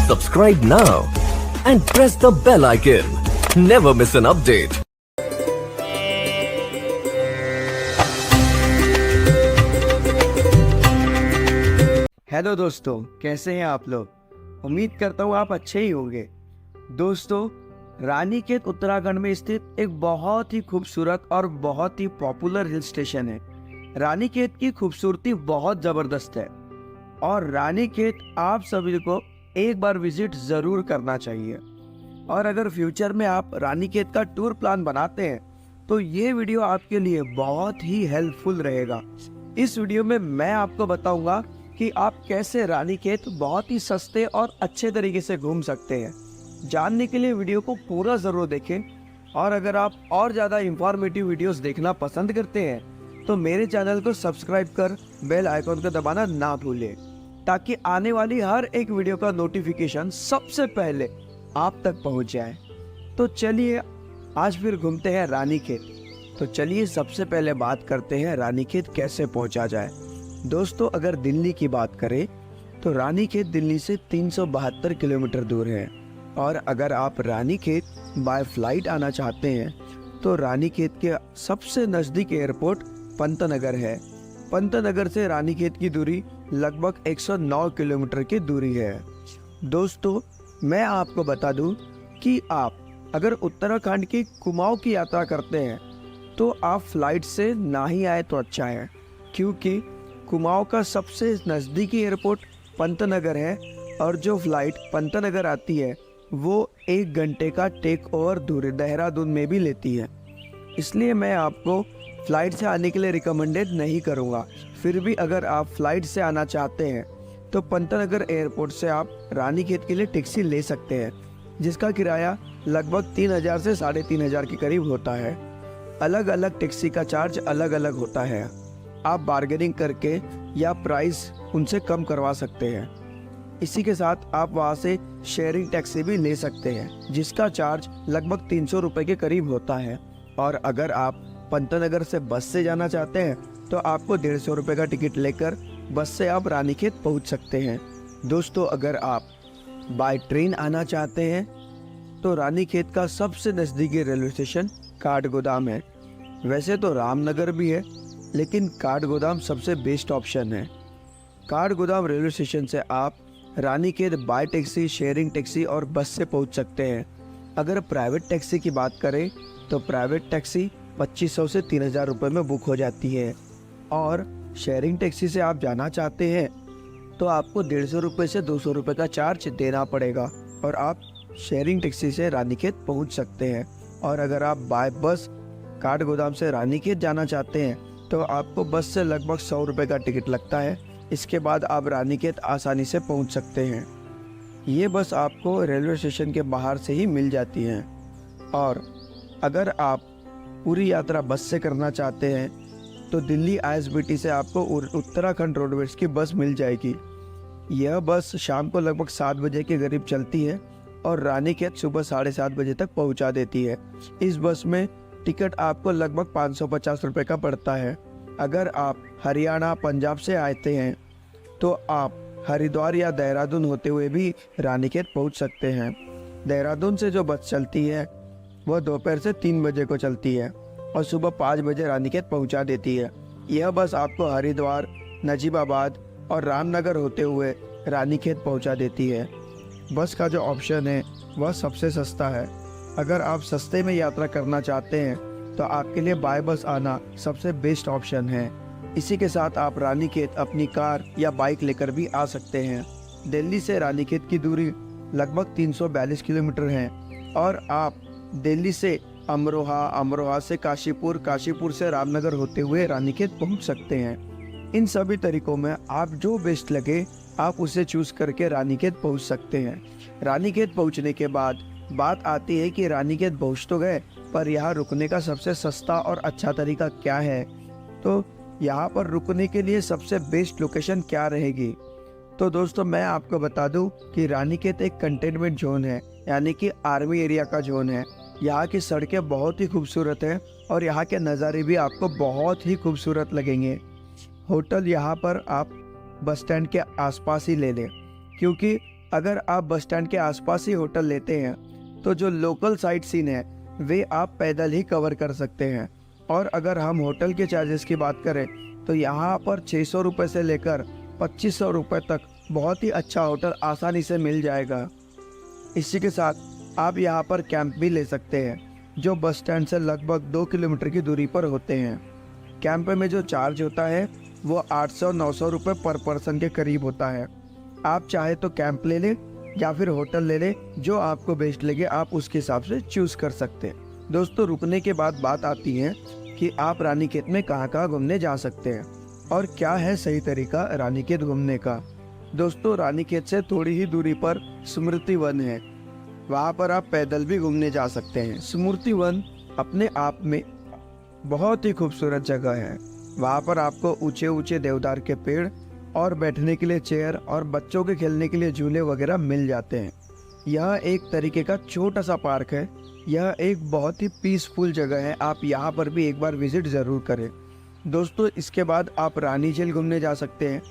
Subscribe now and press the bell icon. Never miss an update. Hello दोस्तों, कैसे हैं आप लोग। उम्मीद करता हूँ आप अच्छे ही होंगे। दोस्तों, रानीखेत उत्तराखंड में स्थित एक बहुत ही खूबसूरत और बहुत ही पॉपुलर हिल स्टेशन है। रानीखेत की खूबसूरती बहुत ज़बरदस्त है और रानीखेत आप सभी को एक बार विजिट ज़रूर करना चाहिए। और अगर फ्यूचर में आप रानीखेत का टूर प्लान बनाते हैं तो ये वीडियो आपके लिए बहुत ही हेल्पफुल रहेगा। इस वीडियो में मैं आपको बताऊंगा कि आप कैसे रानीखेत बहुत ही सस्ते और अच्छे तरीके से घूम सकते हैं। जानने के लिए वीडियो को पूरा ज़रूर देखें। और अगर आप और ज़्यादा इंफॉर्मेटिव वीडियोस देखना पसंद करते हैं तो मेरे चैनल को सब्सक्राइब कर बेल आइकॉन को दबाना ना भूलें, ताकि आने वाली हर एक वीडियो का नोटिफिकेशन सबसे पहले आप तक पहुंच जाए। तो चलिए आज फिर घूमते हैं रानीखेत। तो चलिए सबसे पहले बात करते हैं रानीखेत कैसे पहुंचा जाए। दोस्तों, अगर दिल्ली की बात करें तो रानीखेत दिल्ली से 372 किलोमीटर दूर है। और अगर आप रानीखेत बाय फ्लाइट आना चाहते हैं तो रानीखेत के सबसे नज़दीक एयरपोर्ट पंतनगर है। पंतनगर से रानीखेत की दूरी लगभग 109 किलोमीटर की दूरी है। दोस्तों, मैं आपको बता दूं कि आप अगर उत्तराखंड की कुमाऊं की यात्रा करते हैं तो आप फ्लाइट से ना ही आए तो अच्छा है, क्योंकि कुमाऊं का सबसे नज़दीकी एयरपोर्ट पंतनगर है और जो फ्लाइट पंतनगर आती है वो 1 घंटे का टेक ओवर दूरी देहरादून में भी लेती है। इसलिए मैं आपको फ़्लाइट से आने के लिए रिकमेंडेड नहीं करूँगा। फिर भी अगर आप फ़्लाइट से आना चाहते हैं तो पंतनगर एयरपोर्ट से आप रानीखेत के लिए टैक्सी ले सकते हैं, जिसका किराया लगभग 3,000 से 3,500 के करीब होता है। अलग अलग टैक्सी का चार्ज अलग अलग होता है। आप बार्गेनिंग करके या प्राइस उनसे कम करवा सकते हैं। इसी के साथ आप वहाँ से शेयरिंग टैक्सी भी ले सकते हैं, जिसका चार्ज लगभग 300 रुपये के करीब होता है। और अगर आप पंतनगर से बस से जाना चाहते हैं तो आपको 150 रुपये का टिकट लेकर बस से आप रानीखेत पहुँच सकते हैं। दोस्तों, अगर आप बाय ट्रेन आना चाहते हैं तो रानीखेत का सबसे नज़दीकी रेलवे स्टेशन काठगोदाम है। वैसे तो रामनगर भी है, लेकिन काठगोदाम सबसे बेस्ट ऑप्शन है। काठगोदाम रेलवे स्टेशन से आप Ranikhet bye taxi, sharing taxi और बस से पहुंच सकते हैं। अगर प्राइवेट टैक्सी की बात करें तो प्राइवेट टैक्सी 2500 से 3,000 रुपये में बुक हो जाती है। और शेयरिंग टैक्सी से आप जाना चाहते हैं तो आपको 150 रुपये से 200 रुपये का चार्ज देना पड़ेगा और आप शेयरिंग टैक्सी से रानीखेत पहुंच सकते हैं। और अगर आप बाय बस काठगोदाम से रानीखेत जाना चाहते हैं तो आपको बस से लगभग 100 रुपये का टिकट लगता है। इसके बाद आप रानीखेत आसानी से पहुंच सकते हैं। ये बस आपको रेलवे स्टेशन के बाहर से ही मिल जाती है। और अगर आप पूरी यात्रा बस से करना चाहते हैं तो दिल्ली ISBT से आपको उत्तराखंड रोडवेज की बस मिल जाएगी। यह बस शाम को लगभग 7 बजे के करीब चलती है और रानीखेत सुबह 7:30 बजे तक पहुंचा देती है। इस बस में टिकट आपको लगभग 550 रुपये का पड़ता है। अगर आप हरियाणा, पंजाब से आते हैं तो आप हरिद्वार या देहरादून होते हुए भी रानीखेत पहुंच सकते हैं। देहरादून से जो बस चलती है वह दोपहर से 3 बजे को चलती है और सुबह 5 बजे रानीखेत पहुंचा देती है। यह बस आपको हरिद्वार, नजीबाबाद और रामनगर होते हुए रानीखेत पहुंचा देती है। बस का जो ऑप्शन है वह सबसे सस्ता है। अगर आप सस्ते में यात्रा करना चाहते हैं तो आपके लिए बाय बस आना सबसे बेस्ट ऑप्शन है। इसी के साथ आप रानीखेत अपनी कार या बाइक लेकर भी आ सकते हैं। दिल्ली से रानीखेत की दूरी लगभग 342 किलोमीटर है और आप दिल्ली से अमरोहा, अमरोहा से काशीपुर, काशीपुर से रामनगर होते हुए रानीखेत पहुंच सकते हैं। इन सभी तरीकों में आप जो बेस्ट लगे आप उसे चूज़ करके रानीखेत पहुंच सकते हैं। रानीखेत पहुंचने के बाद बात आती है कि रानीखेत पहुंच तो गए, पर यहाँ रुकने का सबसे सस्ता और अच्छा तरीका क्या है। तो यहाँ पर रुकने के लिए सबसे बेस्ट लोकेशन क्या रहेगी। तो दोस्तों, मैं आपको बता दूं कि रानीखेत एक कंटेनमेंट जोन है, यानी कि आर्मी एरिया का जोन है। यहाँ की सड़कें बहुत ही खूबसूरत हैं और यहाँ के नज़ारे भी आपको बहुत ही खूबसूरत लगेंगे। होटल यहाँ पर आप बस स्टैंड के आसपास ही ले लें, क्योंकि अगर आप बस स्टैंड के आसपास ही होटल लेते हैं तो जो लोकल साइट सीन है वे आप पैदल ही कवर कर सकते हैं। और अगर हम होटल के चार्जेस की बात करें तो यहाँ पर 600 रुपये से लेकर 2500 रुपये तक बहुत ही अच्छा होटल आसानी से मिल जाएगा। इसी के साथ आप यहाँ पर कैंप भी ले सकते हैं जो बस स्टैंड से लगभग 2 किलोमीटर की दूरी पर होते हैं। कैंप में जो चार्ज होता है वो 800-900 रुपये पर पर्सन के करीब होता है। आप चाहे तो कैंप ले लें या फिर होटल ले लें, जो आपको बेस्ट लगे आप उसके हिसाब से चूज़ कर सकते हैं। दोस्तों, रुकने के बाद बात आती है कि आप रानीखेत में कहाँ कहाँ घूमने जा सकते हैं और क्या है सही तरीका रानीखेत घूमने का। दोस्तों, रानीखेत से थोड़ी ही दूरी पर स्मृति वन है, वहाँ पर आप पैदल भी घूमने जा सकते हैं। स्मृति वन अपने आप में बहुत ही खूबसूरत जगह है। वहाँ पर आपको ऊंचे ऊंचे देवदार के पेड़ और बैठने के लिए चेयर और बच्चों के खेलने के लिए झूले वगैरह मिल जाते हैं। यह एक तरीके का छोटा सा पार्क है। यह एक बहुत ही पीसफुल जगह है, आप यहाँ पर भी एक बार विजिट ज़रूर करें। दोस्तों, इसके बाद आप रानी झील घूमने जा सकते हैं।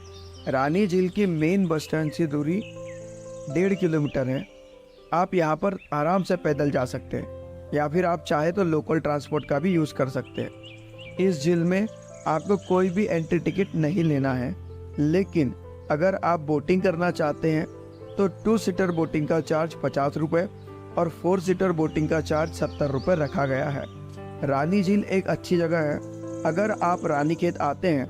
रानी झील की मेन बस स्टैंड से दूरी 1.5 किलोमीटर है। आप यहाँ पर आराम से पैदल जा सकते हैं या फिर आप चाहे तो लोकल ट्रांसपोर्ट का भी यूज़ कर सकते हैं। इस झील में आपको कोई भी एंट्री टिकट नहीं लेना है, लेकिन अगर आप बोटिंग करना चाहते हैं तो 2 सीटर बोटिंग का चार्ज 50 रुपये और 4 सीटर बोटिंग का चार्ज 70 रुपये रखा गया है। रानी झील एक अच्छी जगह है। अगर आप रानीखेत आते हैं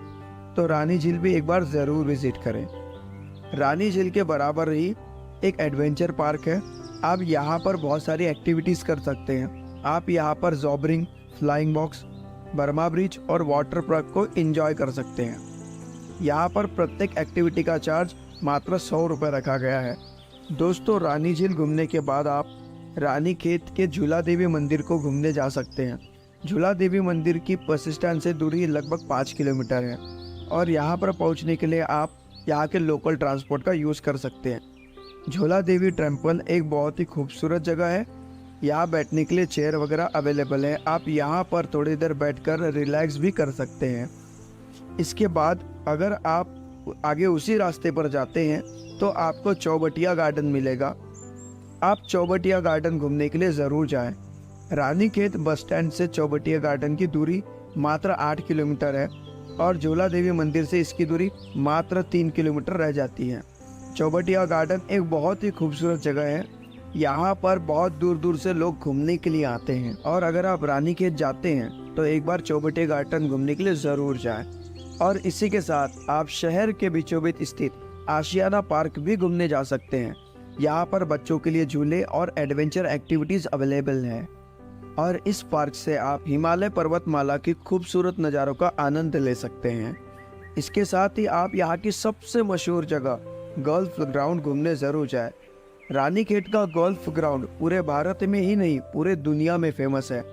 तो रानी झील भी एक बार ज़रूर विजिट करें। रानी झील के बराबर ही एक एडवेंचर पार्क है। आप यहाँ पर बहुत सारी एक्टिविटीज़ कर सकते हैं। आप यहाँ पर zorbing, flying box, Burma bridge और वाटर पार्क को एंजॉय कर सकते हैं। यहाँ पर प्रत्येक एक्टिविटी का चार्ज मात्र 100 रुपये रखा गया है। दोस्तों, रानी झील घूमने के बाद आप रानीखेत के झूला देवी मंदिर को घूमने जा सकते हैं। झूला देवी मंदिर की बस स्टैंड से दूरी लगभग 5 किलोमीटर है और यहाँ पर पहुँचने के लिए आप यहाँ के लोकल ट्रांसपोर्ट का यूज़ कर सकते हैं। झूला देवी टेम्पल एक बहुत ही खूबसूरत जगह है। यहाँ बैठने के लिए चेयर वगैरह अवेलेबल है। आप यहाँ पर थोड़ी देर बैठकर रिलैक्स भी कर सकते हैं। इसके बाद अगर आप आगे उसी रास्ते पर जाते हैं तो आपको चौबटिया गार्डन मिलेगा। आप चौबटिया गार्डन घूमने के लिए ज़रूर जाएं। रानीखेत बस स्टैंड से चौबटिया गार्डन की दूरी मात्र 8 किलोमीटर है और झूला देवी मंदिर से इसकी दूरी मात्र 3 किलोमीटर रह जाती है। चौबटिया गार्डन एक बहुत ही खूबसूरत जगह है। यहाँ पर बहुत दूर दूर से लोग घूमने के लिए आते हैं और अगर आप रानीखेत जाते हैं तो एक बार चौबटिया गार्डन घूमने के लिए ज़रूर जाएं। और इसी के साथ आप शहर के बीचों बीच स्थित आशियाना पार्क भी घूमने जा सकते हैं। यहाँ पर बच्चों के लिए झूले और एडवेंचर एक्टिविटीज़ अवेलेबल हैं और इस पार्क से आप हिमालय पर्वतमाला की खूबसूरत नज़ारों का आनंद ले सकते हैं। इसके साथ ही आप यहाँ की सबसे मशहूर जगह गोल्फ ग्राउंड घूमने ज़रूर जाएं। रानीखेत का गोल्फ ग्राउंड पूरे भारत में ही नहीं पूरे दुनिया में फेमस है।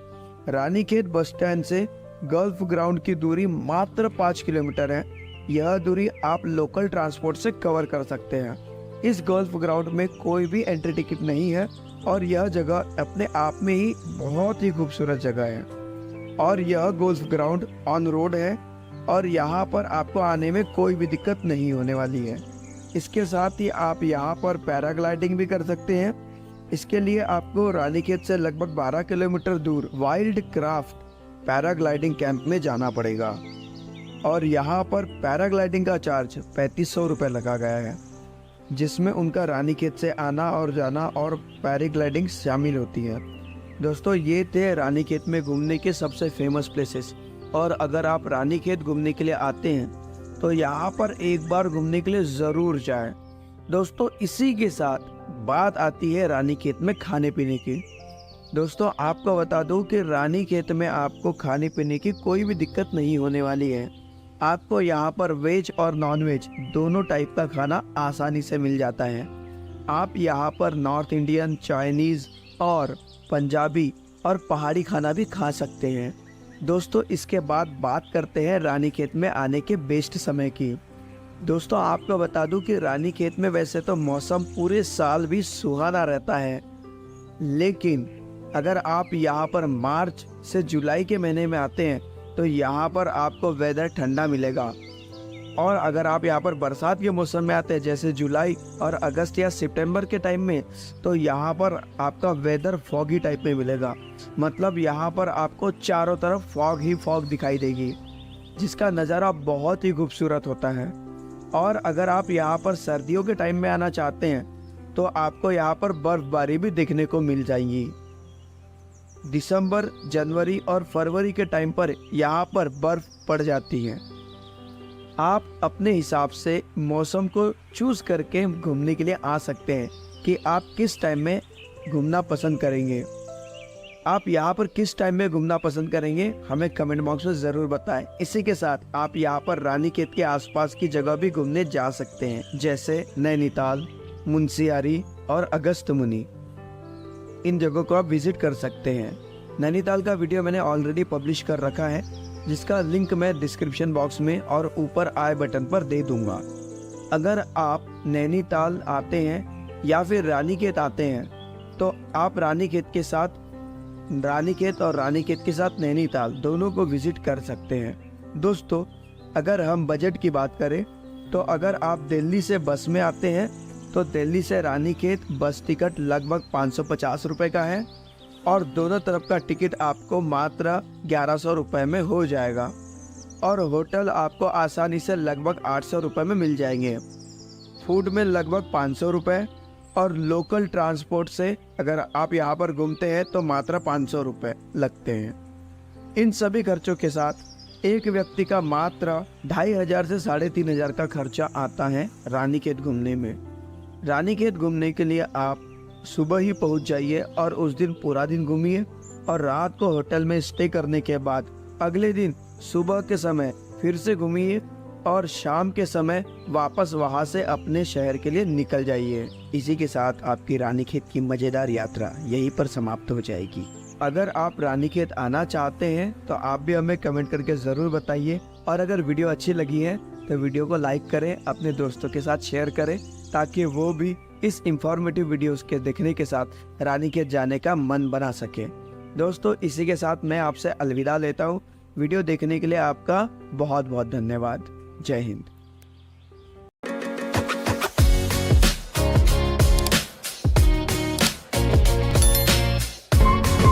रानीखेत बस स्टैंड से गोल्फ ग्राउंड की दूरी मात्र 5 किलोमीटर है। यह दूरी आप लोकल ट्रांसपोर्ट से कवर कर सकते हैं। इस गोल्फ ग्राउंड में कोई भी एंट्री टिकट नहीं है और यह जगह अपने आप में ही बहुत ही खूबसूरत जगह है और यह गोल्फ ग्राउंड ऑन रोड है और यहाँ पर आपको आने में कोई भी दिक्कत नहीं होने वाली है। इसके साथ ही आप यहाँ पर पैराग्लाइडिंग भी कर सकते हैं। इसके लिए आपको रानीखेत से लगभग 12 किलोमीटर दूर वाइल्ड क्राफ्ट पैराग्लाइडिंग कैंप में जाना पड़ेगा और यहाँ पर पैराग्लाइडिंग का चार्ज 3500 रुपये लगा गया है, जिसमें उनका रानीखेत से आना और जाना और पैराग्लाइडिंग शामिल होती है। दोस्तों, ये थे रानीखेत में घूमने के सबसे फेमस प्लेसेस और अगर आप रानीखेत घूमने के लिए आते हैं तो यहाँ पर एक बार घूमने के लिए ज़रूर जाएं। दोस्तों, इसी के साथ बात आती है रानीखेत में खाने पीने की। दोस्तों, आपको बता दूं कि रानीखेत में आपको खाने पीने की कोई भी दिक्कत नहीं होने वाली है। आपको यहाँ पर वेज और नॉन वेज दोनों टाइप का खाना आसानी से मिल जाता है। आप यहाँ पर नॉर्थ इंडियन, चाइनीज़ और पंजाबी और पहाड़ी खाना भी खा सकते हैं। दोस्तों, इसके बाद बात करते हैं रानीखेत में आने के बेस्ट समय की। दोस्तों, आपको बता दूं कि रानीखेत में वैसे तो मौसम पूरे साल भी सुहाना रहता है, लेकिन अगर आप यहाँ पर मार्च से जुलाई के महीने में आते हैं तो यहाँ पर आपको वेदर ठंडा मिलेगा। और अगर आप यहाँ पर बरसात के मौसम में आते हैं जैसे जुलाई और अगस्त या सितंबर के टाइम में, तो यहाँ पर आपका वेदर फॉगी टाइप में मिलेगा। मतलब यहाँ पर आपको चारों तरफ फॉग ही फॉग दिखाई देगी, जिसका नज़ारा बहुत ही खूबसूरत होता है। और अगर आप यहाँ पर सर्दियों के टाइम में आना चाहते हैं तो आपको यहाँ पर बर्फबारी भी देखने को मिल जाएगी। दिसंबर, जनवरी और फरवरी के टाइम पर यहाँ पर बर्फ पड़ जाती है। आप अपने हिसाब से मौसम को चूज करके घूमने के लिए आ सकते हैं कि आप किस टाइम में घूमना पसंद करेंगे। आप यहाँ पर किस टाइम में घूमना पसंद करेंगे हमें कमेंट बॉक्स में ज़रूर बताएं। इसी के साथ आप यहाँ पर रानीखेत के आसपास की जगह भी घूमने जा सकते हैं, जैसे नैनीताल, मुंशियारी और अगस्त्यमुनि। इन जगहों को आप विजिट कर सकते हैं। नैनीताल का वीडियो मैंने ऑलरेडी पब्लिश कर रखा है, जिसका लिंक मैं डिस्क्रिप्शन बॉक्स में और ऊपर आई बटन पर दे दूंगा। अगर आप नैनीताल आते हैं या फिर रानीखेत आते हैं तो आप रानीखेत और रानीखेत के साथ नैनीताल दोनों को विजिट कर सकते हैं। दोस्तों, अगर हम बजट की बात करें तो अगर आप दिल्ली से बस में आते हैं तो दिल्ली से रानीखेत बस टिकट लगभग 550 रुपये का है और दोनों तरफ का टिकट आपको मात्र 1100 रुपये में हो जाएगा। और होटल आपको आसानी से लगभग 800 रुपये में मिल जाएंगे। फूड में लगभग 500 रुपये और लोकल ट्रांसपोर्ट से अगर आप यहाँ पर घूमते हैं तो मात्र 500 रुपये लगते हैं। इन सभी खर्चों के साथ एक व्यक्ति का मात्र 2500 से 3500 का खर्चा आता है रानीखेत घूमने में। रानीखेत घूमने के लिए आप सुबह ही पहुंच जाइए और उस दिन पूरा दिन घूमिए और रात को होटल में स्टे करने के बाद अगले दिन सुबह के समय फिर से घूमिए और शाम के समय वापस वहां से अपने शहर के लिए निकल जाइए। इसी के साथ आपकी रानीखेत की मज़ेदार यात्रा यहीं पर समाप्त हो जाएगी। अगर आप रानीखेत आना चाहते हैं तो आप भी हमें कमेंट करके ज़रूर बताइए। और अगर वीडियो अच्छी लगी है तो वीडियो को लाइक करें, अपने दोस्तों के साथ शेयर करें, ताकि वो भी इस इंफॉर्मेटिव वीडियोस के देखने के साथ रानीखेत जाने का मन बना सके। दोस्तों, इसी के साथ मैं आपसे अलविदा लेता हूँ। वीडियो देखने के लिए आपका बहुत बहुत धन्यवाद। जय हिंद।